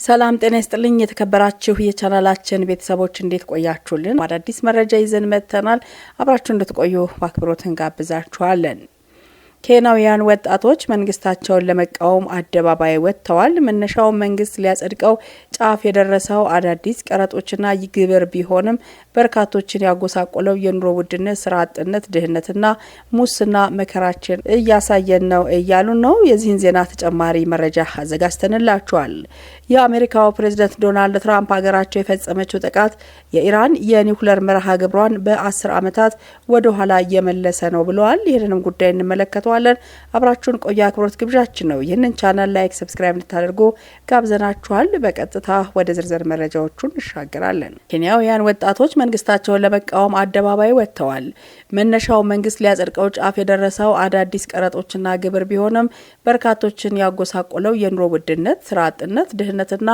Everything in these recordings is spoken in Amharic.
ሰላም ጤና ይስጥልኝ የተከበራችሁ የቻናላችን ቤተሰቦች እንዴት ቆያችሁልን? አዳዲስ መረጃ ይዘን መጥተናል። አብራችሁ እንድትቆዩ በአክብሮት እንጋብዛችኋለን። ኬንያውያን ወጣቶች መንግስታቸውን ለመቃወም አደባባይ ወጥተዋል። መነሻው መንግስት ሊያጸድቀው ጫፍ የደረሰው አዳዲስ ቀረጦችና ግብር ቢሆንም በርካቶችን ያጎሳቆለው የኑሮ ውድነት፣ ስራ አጥነት፣ ድህነትና ሙስና መከራችን እያሳየን ነው እያሉ ነው። የዚህን ዜና ተጨማሪ መረጃ አዘጋጅተንላችኋል። የአሜሪካው ፕሬዝዳንት ዶናልድ ትራምፕ ሀገራቸው የፈጸመችው ጥቃት የኢራን የኒውክሌር መርሃ ግብሯን በ10 ዓመታት ወደ ኋላ እየመለሰ ነው ብለዋል። ይህንንም ጉዳይ እንመለከተዋለን። አብራችሁን ቆዩ አክብሮት ግብዣችን ነው። ይህንን ቻናል ላይክ፣ ሰብስክራይብ እንድታደርጉ ጋብዘናችኋል። በቀጥታ ወደ ዝርዝር መረጃዎቹ እንሻገራለን። ኬንያውያን ወጣቶች መንግስታቸውን ለመቃወም አደባባይ ወጥተዋል። መነሻው መንግስት ሊያጸድቀው ጫፍ የደረሰው አዳዲስ ቀረጦችና ግብር ቢሆንም በርካቶችን ያጎሳቆለው የኑሮ ውድነት፣ ስራ አጥነት፣ ድህነትና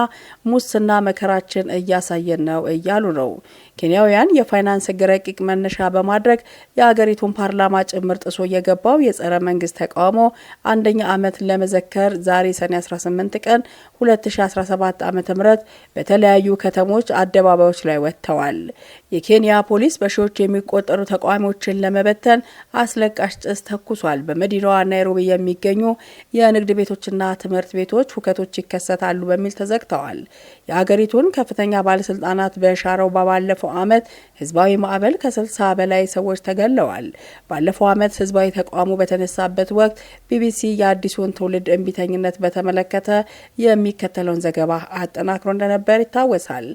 ሙስና መከራችን እያሳየን ነው እያሉ ነው። ኬንያውያን የፋይናንስ ህግ ረቂቅ መነሻ በማድረግ የሀገሪቱን ፓርላማ ጭምር ጥሶ የገባው የጸረ መንግስት ተቃውሞ አንደኛ ዓመት ለመዘከር ዛሬ ሰኔ 18 ቀን 2017 ዓ.ም በተለያዩ ከተሞች አደባባዮች ላይ ወጥተዋል። የኬንያ ፖሊስ በሺዎች የሚቆጠሩ ተቃዋሚዎችን ለመበተን አስለቃሽ ጭስ ተኩሷል። በመዲናዋ ናይሮቢ የሚገኙ የንግድ ቤቶችና ትምህርት ቤቶች ሁከቶች ይከሰታሉ በሚል ተዘግተዋል። የሀገሪቱን ከፍተኛ ባለስልጣናት በሻረው ባለፈው ዓመት ህዝባዊ ማዕበል ከ60 በላይ ሰዎች ተገለዋል። ባለፈው ዓመት ህዝባዊ ተቃውሞ በተነሳበት ወቅት ቢቢሲ የአዲሱን ትውልድ እንቢተኝነት በተመለከተ የሚከተለውን ዘገባ አጠናክሮ እንደነበር ይታወሳል።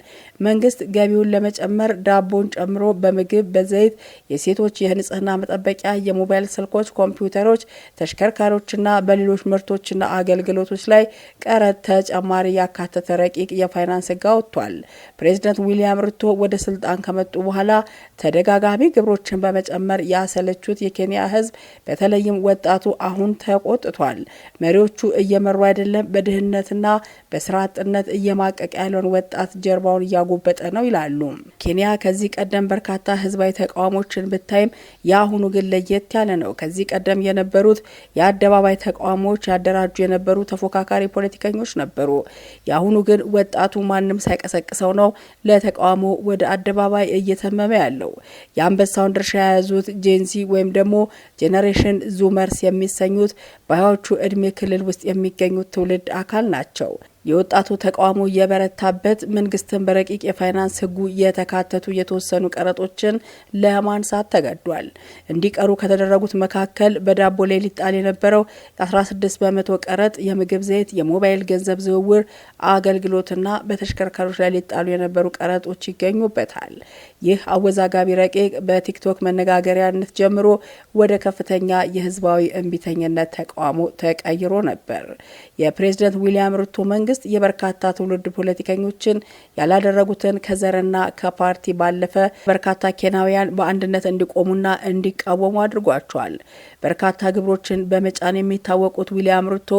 መንግስት ገቢውን ለመጨመር ዳቦን ጨምሮ በምግብ፣ በዘይት፣ የሴቶች የንጽህና መጠበቂያ፣ የሞባይል ስልኮች፣ ኮምፒውተሮች፣ ተሽከርካሪዎችና በሌሎች ምርቶችና አገልግሎቶች ላይ ቀረጥ ተጨማሪ ያካተተ ረቂቅ የፋይናንስ ህግ አውጥቷል። ፕሬዚዳንት ዊሊያም ሩቶ ወደ ስልጣን ከመጡ በኋላ ተደጋጋሚ ግብሮችን በመጨመር ያሰለቹት የኬንያ ህዝብ በተለይም ወጣቱ አሁን ተቆጥቷል። መሪዎቹ እየመሩ አይደለም፣ በድህነትና በስራ አጥነት እየማቀቀ ያለውን ወጣት ጀርባውን እያጎበጠ ነው ይላሉ። ኬንያ ከዚህ ቀደም በርካታ ህዝባዊ ተቃውሞችን ብታይም የአሁኑ ግን ለየት ያለ ነው። ከዚህ ቀደም የነበሩት የአደባባይ ተቃውሞዎች ያደራጁ የነበሩ ተፎካካሪ ፖለቲከኞች ነበሩ። የአሁኑ ግን ወጣቱ ማንም ሳይቀሰቅሰው ነው ለተቃውሞ ወደ አደባባይ እየተመመ ያለው። የአንበሳውን ድርሻ የያዙት ጄንዚ ወይም ደግሞ ጄኔሬሽን ዙመርስ የሚሰኙት በሃያዎቹ እድሜ ክልል ውስጥ የሚገኙት ትውልድ አካል ናቸው። የወጣቱ ተቃውሞ የበረታበት መንግስትን በረቂቅ የፋይናንስ ህጉ የተካተቱ የተወሰኑ ቀረጦችን ለማንሳት ተገዷል። እንዲቀሩ ከተደረጉት መካከል በዳቦ ላይ ሊጣል የነበረው 16 በመቶ ቀረጥ፣ የምግብ ዘይት፣ የሞባይል ገንዘብ ዝውውር አገልግሎትና በተሽከርካሪዎች ላይ ሊጣሉ የነበሩ ቀረጦች ይገኙበታል። ይህ አወዛጋቢ ረቂቅ በቲክቶክ መነጋገሪያነት ጀምሮ ወደ ከፍተኛ የህዝባዊ እንቢተኝነት ተቃውሞ ተቀይሮ ነበር። የፕሬዝዳንት ዊሊያም ሩቶ መንግስት የበርካታ ትውልድ ፖለቲከኞችን ያላደረጉትን ከዘርና ከፓርቲ ባለፈ በርካታ ኬንያውያን በአንድነት እንዲቆሙና እንዲቃወሙ አድርጓቸዋል። በርካታ ግብሮችን በመጫን የሚታወቁት ዊሊያም ሩቶ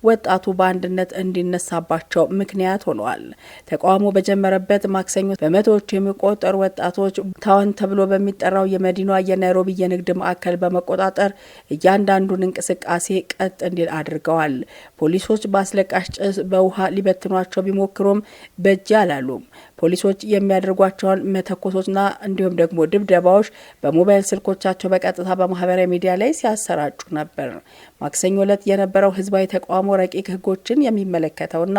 ወጣቱ በአንድነት እንዲነሳባቸው ምክንያት ሆነዋል። ተቃውሞ በጀመረበት ማክሰኞ በመቶዎች የሚቆጠሩ ወጣቶች ታውን ተብሎ በሚጠራው የመዲናዋ የናይሮቢ የንግድ ማዕከል በመቆጣጠር እያንዳንዱን እንቅስቃሴ ቀጥ እንዲል አድርገዋል። ፖሊሶች በአስለቃሽ ጭስ በውሃ ሊበትኗቸው ቢሞክሩም በእጅ አላሉም። ፖሊሶች የሚያደርጓቸውን መተኮሶችና እንዲሁም ደግሞ ድብደባዎች በሞባይል ስልኮቻቸው በቀጥታ በማህበራዊ ሚዲያ ላይ ሲያሰራጩ ነበር። ማክሰኞ ዕለት የነበረው ህዝባዊ ተቃውሞ ረቂቅ ህጎችን የሚመለከተውና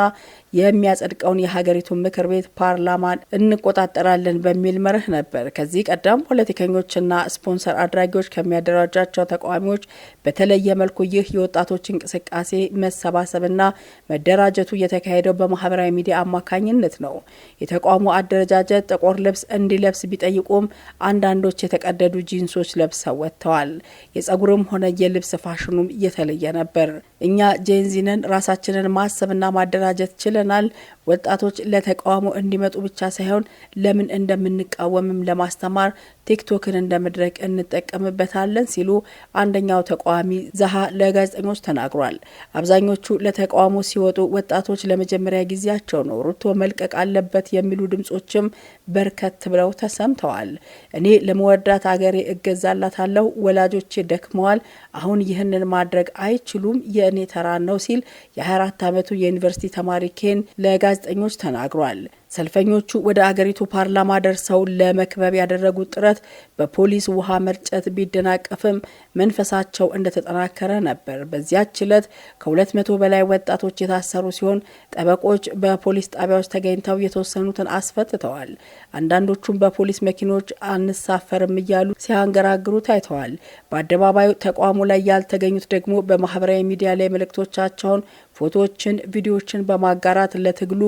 የሚያጸድቀውን የሀገሪቱን ምክር ቤት ፓርላማን እንቆጣጠራለን በሚል መርህ ነበር። ከዚህ ቀደም ፖለቲከኞችና ስፖንሰር አድራጊዎች ከሚያደራጃቸው ተቃዋሚዎች በተለየ መልኩ ይህ የወጣቶች እንቅስቃሴ መሰባሰብና መደራጀቱ የተካሄደው በማህበራዊ ሚዲያ አማካኝነት ነው። የተቃውሞ አደረጃጀት ጥቁር ልብስ እንዲለብስ ቢጠይቁም አንዳንዶች የተቀደዱ ጂንሶች ለብሰው ወጥተዋል። የጸጉርም ሆነ የልብስ ፋሽኑም የተለየ ነበር። እኛ ጄንዚንን ራሳችንን ማሰብና ማደራጀት ችለናል። ወጣቶች ለተቃውሞ እንዲመጡ ብቻ ሳይሆን ለምን እንደምንቃወምም ለማስተማር ቲክቶክን እንደ መድረክ እንጠቀምበታለን ሲሉ አንደኛው ተቃዋሚ ዛሃ ለጋዜጠኞች ተናግሯል። አብዛኞቹ ለተቃውሞ ሲወጡ ወጣቶች ለመጀመሪያ ጊዜያቸው ነው። ሩቶ መልቀቅ አለበት የሚሉ ድምጾችም በርከት ብለው ተሰምተዋል። እኔ ለመወዳት አገሬ እገዛላታለሁ፣ ወላጆቼ ደክመዋል፣ አሁን ይህንን ማድረግ አይችሉም፣ የእኔ ተራ ነው ሲል የ24 ዓመቱ የዩኒቨርሲቲ ተማሪ ኬን ለጋዜጠኞች ለጋዜጠኞች ተናግሯል። ሰልፈኞቹ ወደ አገሪቱ ፓርላማ ደርሰው ለመክበብ ያደረጉት ጥረት በፖሊስ ውሃ መርጨት ቢደናቀፍም መንፈሳቸው እንደተጠናከረ ነበር። በዚያች ዕለት ከ200 በላይ ወጣቶች የታሰሩ ሲሆን ጠበቆች በፖሊስ ጣቢያዎች ተገኝተው የተወሰኑትን አስፈትተዋል። አንዳንዶቹም በፖሊስ መኪኖች አንሳፈርም እያሉ ሲያንገራግሩ ታይተዋል። በአደባባዩ ተቋሙ ላይ ያልተገኙት ደግሞ በማህበራዊ ሚዲያ ላይ መልእክቶቻቸውን፣ ፎቶዎችን፣ ቪዲዮዎችን በማጋራት ለትግሉ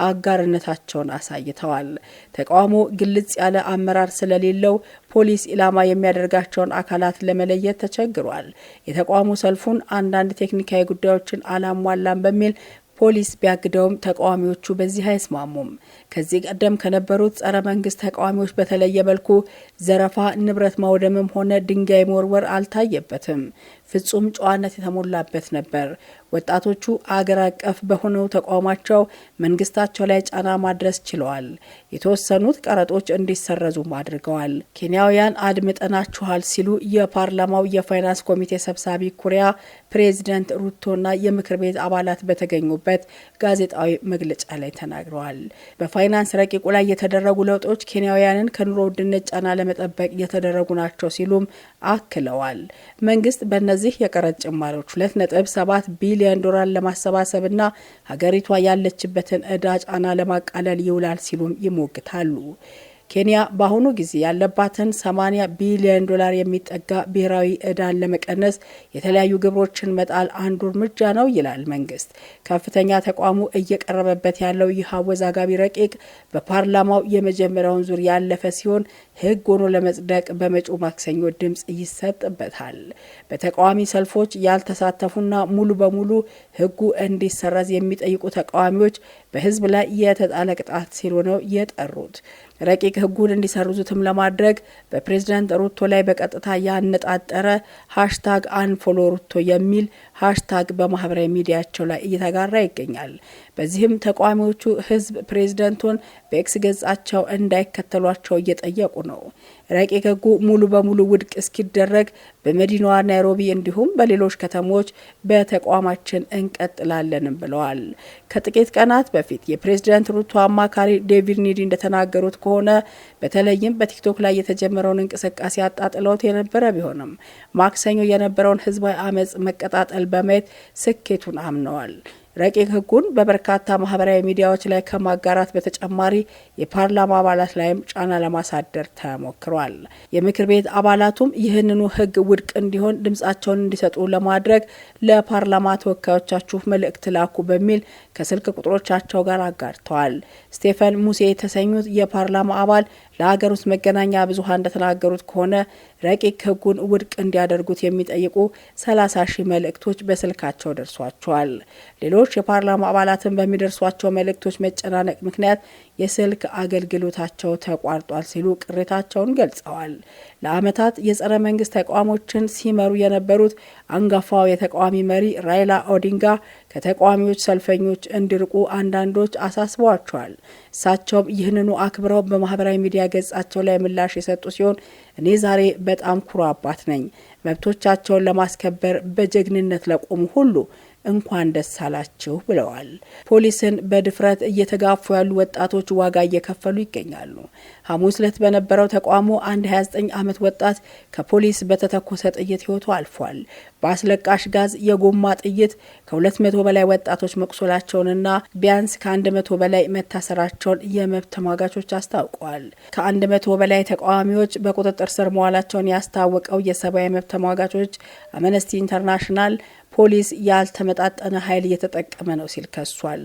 አጋርነታቸውን አሳይተዋል። ተቃውሞ ግልጽ ያለ አመራር ስለሌለው ፖሊስ ኢላማ የሚያደርጋቸውን አካላት ለመለየት ተቸግሯል። የተቃውሞ ሰልፉን አንዳንድ ቴክኒካዊ ጉዳዮችን አላሟላም በሚል ፖሊስ ቢያግደውም ተቃዋሚዎቹ በዚህ አይስማሙም። ከዚህ ቀደም ከነበሩት ጸረ መንግስት ተቃዋሚዎች በተለየ መልኩ ዘረፋ፣ ንብረት ማውደምም ሆነ ድንጋይ መወርወር አልታየበትም። ፍጹም ጨዋነት የተሞላበት ነበር። ወጣቶቹ አገር አቀፍ በሆነው ተቃውሟቸው መንግስታቸው ላይ ጫና ማድረስ ችለዋል። የተወሰኑት ቀረጦች እንዲሰረዙ አድርገዋል። ኬንያውያን አድምጠናችኋል ሲሉ የፓርላማው የፋይናንስ ኮሚቴ ሰብሳቢ ኩሪያ ፕሬዚደንት ሩቶና የምክር ቤት አባላት በተገኙበት ጋዜጣዊ መግለጫ ላይ ተናግረዋል። በፋይናንስ ረቂቁ ላይ የተደረጉ ለውጦች ኬንያውያንን ከኑሮ ውድነት ጫና ለመጠበቅ የተደረጉ ናቸው ሲሉም አክለዋል። መንግስት በእነዚህ የቀረጥ ጭማሪዎች 2.7 ቢሊዮን ዶላር ለማሰባሰብና ሀገሪቷ ያለችበትን ዕዳ ጫና ለማቃለል ይውላል ሲሉም ይሞግታሉ። ኬንያ በአሁኑ ጊዜ ያለባትን 80 ቢሊዮን ዶላር የሚጠጋ ብሔራዊ ዕዳን ለመቀነስ የተለያዩ ግብሮችን መጣል አንዱ እርምጃ ነው ይላል መንግስት። ከፍተኛ ተቋሙ እየቀረበበት ያለው ይህ አወዛጋቢ ረቂቅ በፓርላማው የመጀመሪያውን ዙር ያለፈ ሲሆን ሕግ ሆኖ ለመጽደቅ በመጪው ማክሰኞ ድምጽ ይሰጥበታል። በተቃዋሚ ሰልፎች ያልተሳተፉና ሙሉ በሙሉ ሕጉ እንዲሰረዝ የሚጠይቁ ተቃዋሚዎች በህዝብ ላይ የተጣለ ቅጣት ሲሉ ነው የጠሩት። ረቂቅ ሕጉን እንዲሰርዙትም ለማድረግ በፕሬዝዳንት ሩቶ ላይ በቀጥታ ያነጣጠረ #አንፎሎ ሩቶ የሚል ሃሽታግ በማህበራዊ ሚዲያቸው ላይ እየተጋራ ይገኛል። በዚህም ተቃዋሚዎቹ ህዝብ ፕሬዝዳንቱን በኤክስ ገጻቸው እንዳይከተሏቸው እየጠየቁ ነው። ረቂቅ ሕጉ ሙሉ በሙሉ ውድቅ እስኪደረግ በመዲናዋ ናይሮቢ እንዲሁም በሌሎች ከተሞች በተቋማችን እንቀጥላለንም ብለዋል። ከጥቂት ቀናት በፊት የፕሬዝዳንት ሩቶ አማካሪ ዴቪድ ኒዲ እንደተናገሩት ከሆነ በተለይም በቲክቶክ ላይ የተጀመረውን እንቅስቃሴ አጣጥለውት የነበረ ቢሆንም ማክሰኞ የነበረውን ህዝባዊ አመጽ መቀጣጠል በማየት ስኬቱን አምነዋል። ረቂቅ ሕጉን በበርካታ ማህበራዊ ሚዲያዎች ላይ ከማጋራት በተጨማሪ የፓርላማ አባላት ላይም ጫና ለማሳደር ተሞክሯል። የምክር ቤት አባላቱም ይህንኑ ሕግ ውድቅ እንዲሆን ድምጻቸውን እንዲሰጡ ለማድረግ ለፓርላማ ተወካዮቻችሁ መልእክት ላኩ በሚል ከስልክ ቁጥሮቻቸው ጋር አጋርተዋል። ስቴፈን ሙሴ የተሰኙት የፓርላማ አባል ለሀገር ውስጥ መገናኛ ብዙሃን እንደተናገሩት ከሆነ ረቂቅ ሕጉን ውድቅ እንዲያደርጉት የሚጠይቁ 30,000 መልእክቶች በስልካቸው ደርሷቸዋል። ሌሎች የፓርላማ አባላትን በሚደርሷቸው መልእክቶች መጨናነቅ ምክንያት የስልክ አገልግሎታቸው ተቋርጧል ሲሉ ቅሬታቸውን ገልጸዋል። ለዓመታት የጸረ መንግስት ተቃዋሞችን ሲመሩ የነበሩት አንጋፋው የተቃዋሚ መሪ ራይላ ኦዲንጋ ከተቃዋሚዎች ሰልፈኞች እንዲርቁ አንዳንዶች አሳስበዋቸዋል። እሳቸውም ይህንኑ አክብረው በማህበራዊ ሚዲያ ገጻቸው ላይ ምላሽ የሰጡ ሲሆን እኔ ዛሬ በጣም ኩሩ አባት ነኝ። መብቶቻቸውን ለማስከበር በጀግንነት ለቆሙ ሁሉ እንኳን ደስ አላችሁ ብለዋል። ፖሊስን በድፍረት እየተጋፉ ያሉ ወጣቶች ዋጋ እየከፈሉ ይገኛሉ። ሐሙስ ዕለት በነበረው ተቃውሞ አንድ 29 ዓመት ወጣት ከፖሊስ በተተኮሰ ጥይት ህይወቱ አልፏል። በአስለቃሽ ጋዝ፣ የጎማ ጥይት ከ200 በላይ ወጣቶች መቁሰላቸውንና ቢያንስ ከ100 በላይ መታሰራቸውን የመብት ተሟጋቾች አስታውቀዋል። ከ100 በላይ ተቃዋሚዎች በቁጥጥር ስር መዋላቸውን ያስታወቀው የሰብአዊ መብት ተሟጋቾች አምነስቲ ኢንተርናሽናል ፖሊስ ያልተመጣጠነ ኃይል እየተጠቀመ ነው ሲል ከሷል።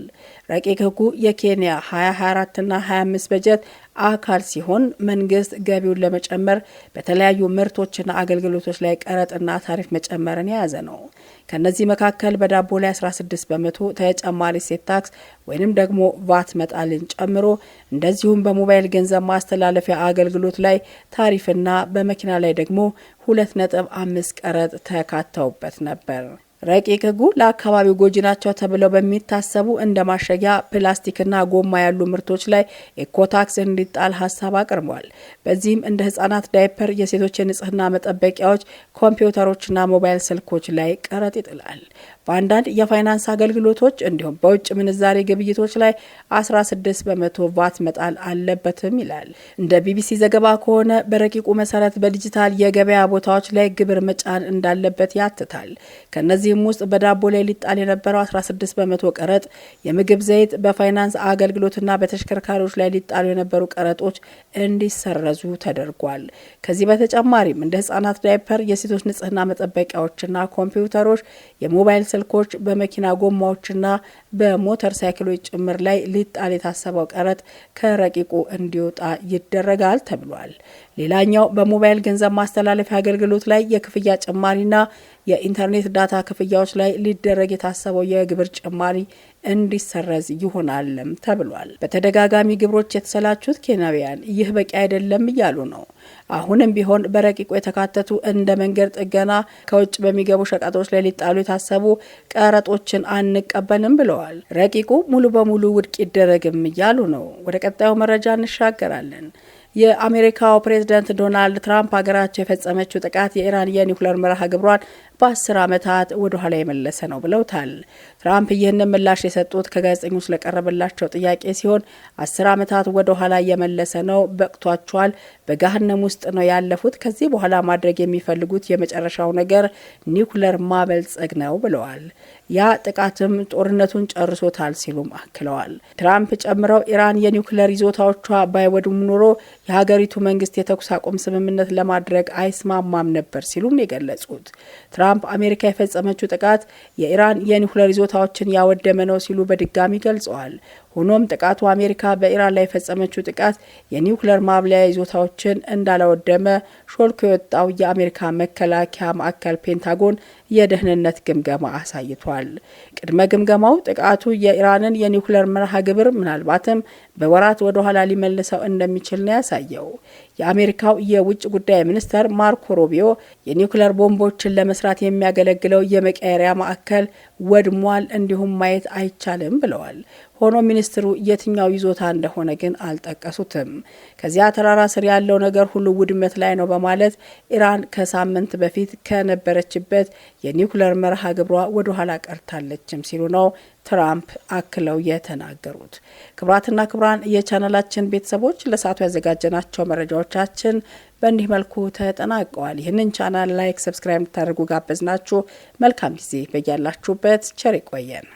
ረቂቅ ሕጉ የኬንያ 2024ና 25 በጀት አካል ሲሆን መንግስት ገቢውን ለመጨመር በተለያዩ ምርቶችና አገልግሎቶች ላይ ቀረጥና ታሪፍ መጨመርን የያዘ ነው። ከነዚህ መካከል በዳቦ ላይ 16% ተጨማሪ እሴት ታክስ ወይንም ደግሞ ቫት መጣልን ጨምሮ እንደዚሁም በሞባይል ገንዘብ ማስተላለፊያ አገልግሎት ላይ ታሪፍና በመኪና ላይ ደግሞ 2.5 ቀረጥ ተካተውበት ነበር። ረቂቅ ሕጉ ለአካባቢው ጎጂ ናቸው ተብለው በሚታሰቡ እንደ ማሸጊያ ፕላስቲክና ጎማ ያሉ ምርቶች ላይ ኢኮታክስ እንዲጣል ሀሳብ አቅርቧል። በዚህም እንደ ህጻናት ዳይፐር፣ የሴቶች የንጽህና መጠበቂያዎች፣ ኮምፒውተሮችና ሞባይል ስልኮች ላይ ቀረጥ ይጥላል። በአንዳንድ የፋይናንስ አገልግሎቶች እንዲሁም በውጭ ምንዛሬ ግብይቶች ላይ 16 በመቶ ቫት መጣል አለበትም ይላል። እንደ ቢቢሲ ዘገባ ከሆነ በረቂቁ መሰረት በዲጂታል የገበያ ቦታዎች ላይ ግብር መጫን እንዳለበት ያትታል። ከነዚህም ውስጥ በዳቦ ላይ ሊጣል የነበረው 16 በመቶ ቀረጥ፣ የምግብ ዘይት፣ በፋይናንስ አገልግሎትና በተሽከርካሪዎች ላይ ሊጣሉ የነበሩ ቀረጦች እንዲሰረዙ ተደርጓል። ከዚህ በተጨማሪም እንደ ህጻናት ዳይፐር፣ የሴቶች ንጽህና መጠበቂያዎችና ኮምፒውተሮች፣ የሞባይል ስልኮች፣ በመኪና ጎማዎችና በሞተር ሳይክሎች ጭምር ላይ ሊጣል የታሰበው ቀረጥ ከረቂቁ እንዲወጣ ይደረጋል ተብሏል። ሌላኛው በሞባይል ገንዘብ ማስተላለፊያ አገልግሎት ላይ የክፍያ ጭማሪና የኢንተርኔት ዳታ ክፍያዎች ላይ ሊደረግ የታሰበው የግብር ጭማሪ እንዲሰረዝ ይሆናልም ተብሏል። በተደጋጋሚ ግብሮች የተሰላቹት ኬንያውያን ይህ በቂ አይደለም እያሉ ነው። አሁንም ቢሆን በረቂቁ የተካተቱ እንደ መንገድ ጥገና፣ ከውጭ በሚገቡ ሸቀጦች ላይ ሊጣሉ የታሰቡ ቀረጦችን አንቀበልም ብለዋል። ረቂቁ ሙሉ በሙሉ ውድቅ ይደረግም እያሉ ነው። ወደ ቀጣዩ መረጃ እንሻገራለን። የአሜሪካው ፕሬዝዳንት ዶናልድ ትራምፕ ሀገራቸው የፈጸመችው ጥቃት የኢራን የኒውክሌር መርሃ ግብሯን በ10 ዓመታት ወደ ኋላ የመለሰ ነው ብለውታል። ትራምፕ ይህንን ምላሽ የሰጡት ከጋዜጠኞች ለቀረበላቸው ጥያቄ ሲሆን 10 ዓመታት ወደ ኋላ የመለሰ ነው፣ በቅቷቸዋል፣ በገሃነም ውስጥ ነው ያለፉት። ከዚህ በኋላ ማድረግ የሚፈልጉት የመጨረሻው ነገር ኒውክሌር ማበልጸግ ነው ብለዋል። ያ ጥቃትም ጦርነቱን ጨርሶታል ሲሉም አክለዋል። ትራምፕ ጨምረው ኢራን የኒውክሌር ይዞታዎቿ ባይወድሙ ኖሮ የሀገሪቱ መንግስት የተኩስ አቁም ስምምነት ለማድረግ አይስማማም ነበር ሲሉም የገለጹት ትራምፕ አሜሪካ የፈጸመችው ጥቃት የኢራን የኒውክሌር ይዞታዎችን ያወደመ ነው ሲሉ በድጋሚ ገልጸዋል። ሆኖም ጥቃቱ አሜሪካ በኢራን ላይ የፈጸመችው ጥቃት የኒውክሌር ማብለያ ይዞታዎችን እንዳላወደመ ሾልኮ የወጣው የአሜሪካ መከላከያ ማዕከል ፔንታጎን የደህንነት ግምገማ አሳይቷል። ቅድመ ግምገማው ጥቃቱ የኢራንን የኒውክሌር መርሃ ግብር ምናልባትም በወራት ወደ ኋላ ሊመልሰው እንደሚችል ነው ያሳየው። የአሜሪካው የውጭ ጉዳይ ሚኒስተር ማርኮ ሩቢዮ የኒውክሌር ቦምቦችን ለመስራት የሚያገለግለው የመቀየሪያ ማዕከል ወድሟል፣ እንዲሁም ማየት አይቻልም ብለዋል። ሆኖ ሚኒስትሩ የትኛው ይዞታ እንደሆነ ግን አልጠቀሱትም። ከዚያ ተራራ ስር ያለው ነገር ሁሉ ውድመት ላይ ነው በማለት ኢራን ከሳምንት በፊት ከነበረችበት የኒውክሌር መርሃ ግብሯ ወደ ኋላ ቀርታለችም ሲሉ ነው ትራምፕ አክለው የተናገሩት። ክቡራትና ክቡራን የቻናላችን ቤተሰቦች ለሰዓቱ ያዘጋጀናቸው መረጃዎቻችን በእንዲህ መልኩ ተጠናቀዋል። ይህንን ቻናል ላይክ፣ ሰብስክራይብ እንድታደርጉ ጋበዝናችሁ። መልካም ጊዜ በያላችሁበት ቸር ይቆየን።